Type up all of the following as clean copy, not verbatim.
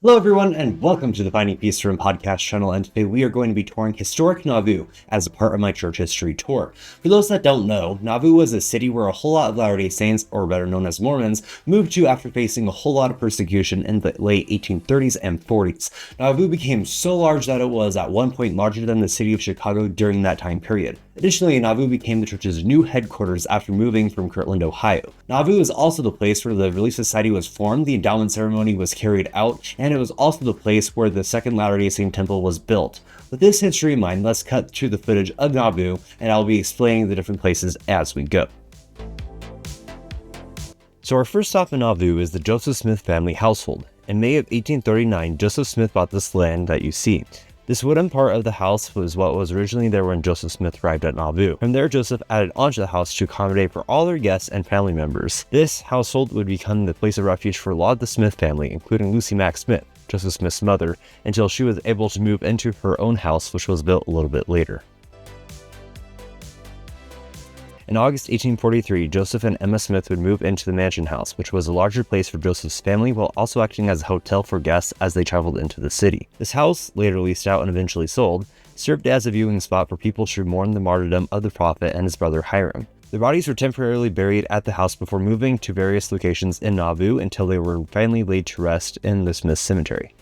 Hello everyone, and welcome to the Finding Peace Room podcast channel, and today we are going to be touring Historic Nauvoo as a part of my church history tour. For those that don't know, Nauvoo was a city where a whole lot of Latter-day Saints, or better known as Mormons, moved to after facing a whole lot of persecution in the late 1830s and 40s. Nauvoo became so large that it was at one point larger than the city of Chicago during that time period. Additionally, Nauvoo became the church's new headquarters after moving from Kirtland, Ohio. Nauvoo is also the place where the Relief Society was formed, the endowment ceremony was carried out, and it was also the place where the second Latter-day Saint temple was built. With this history in mind, let's cut to the footage of Nauvoo, and I'll be explaining the different places as we go. So our first stop in Nauvoo is the Joseph Smith family household. In May of 1839, Joseph Smith bought this land that you see. This wooden part of the house was what was originally there when Joseph Smith arrived at Nauvoo. From there, Joseph added onto the house to accommodate for all their guests and family members. This household would become the place of refuge for a lot of the Smith family, including Lucy Mack Smith, Joseph Smith's mother, until she was able to move into her own house, which was built a little bit later. In August 1843, Joseph and Emma Smith would move into the mansion house, which was a larger place for Joseph's family while also acting as a hotel for guests as they traveled into the city. This house, later leased out and eventually sold, served as a viewing spot for people to mourn the martyrdom of the prophet and his brother Hiram. The bodies were temporarily buried at the house before moving to various locations in Nauvoo until they were finally laid to rest in the Smith Cemetery.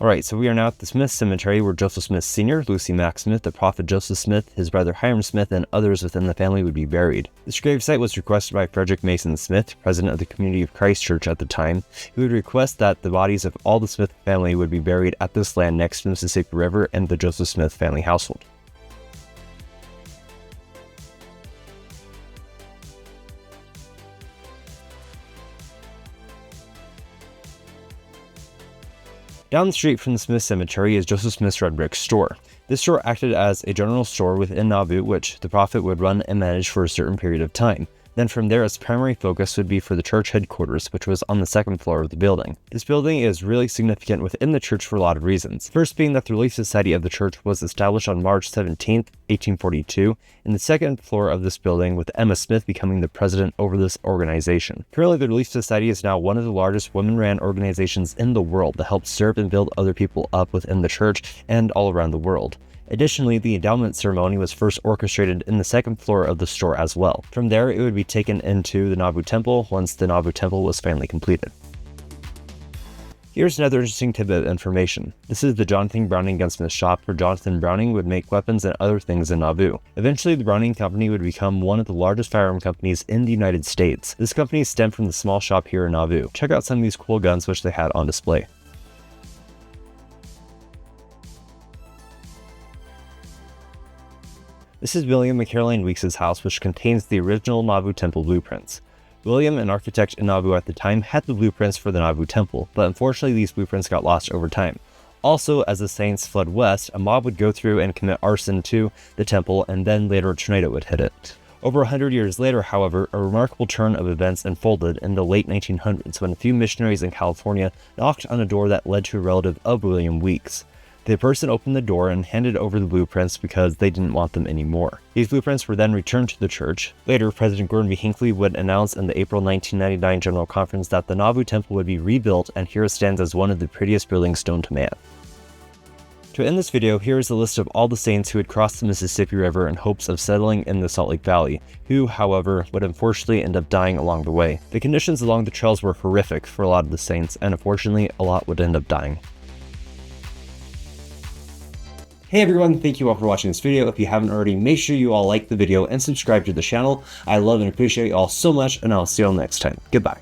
Alright, so we are now at the Smith Cemetery where Joseph Smith Sr., Lucy Mack Smith, the prophet Joseph Smith, his brother Hiram Smith, and others within the family would be buried. This gravesite was requested by Frederick Mason Smith, president of the Community of Christ Church at the time, who would request that the bodies of all the Smith family would be buried at this land next to the Mississippi River and the Joseph Smith family household. Down the street from the Smith Cemetery is Joseph Smith's Red Brick Store. This store acted as a general store within Nauvoo, which the prophet would run and manage for a certain period of time. Then from there, its primary focus would be for the church headquarters, which was on the second floor of the building. This building is really significant within the church for a lot of reasons. First being that the Relief Society of the church was established on March 17, 1842, in the second floor of this building, with Emma Smith becoming the president over this organization. Currently, the Relief Society is now one of the largest women-ran organizations in the world that helps serve and build other people up within the church and all around the world. Additionally, the endowment ceremony was first orchestrated in the second floor of the store as well. From there, it would be taken into the Nauvoo Temple once the Nauvoo Temple was finally completed. Here's another interesting tidbit of information. This is the Jonathon Browning Gunsmith shop where Jonathon Browning would make weapons and other things in Nauvoo. Eventually, the Browning Company would become one of the largest firearm companies in the United States. This company stemmed from the small shop here in Nauvoo. Check out some of these cool guns which they had on display. This is William and Caroline Weeks' house, which contains the original Nauvoo Temple blueprints. William, an architect in Nauvoo at the time, had the blueprints for the Nauvoo Temple, but unfortunately these blueprints got lost over time. Also, as the Saints fled west, a mob would go through and commit arson to the temple, and then later a tornado would hit it. Over 100 years later, however, a remarkable turn of events unfolded in the late 1900s when a few missionaries in California knocked on a door that led to a relative of William Weeks. The person opened the door and handed over the blueprints because they didn't want them anymore. These blueprints were then returned to the church. Later, President Gordon B. Hinckley would announce in the April 1999 General Conference that the Nauvoo Temple would be rebuilt, and here it stands as one of the prettiest buildings known to man. To end this video, here is a list of all the saints who had crossed the Mississippi River in hopes of settling in the Salt Lake Valley, who, however, would unfortunately end up dying along the way. The conditions along the trails were horrific for a lot of the saints, and unfortunately, a lot would end up dying. Hey everyone, thank you all for watching this video. If you haven't already, make sure you all like the video and subscribe to the channel. I love and appreciate you all so much, and I'll see you all next time. Goodbye.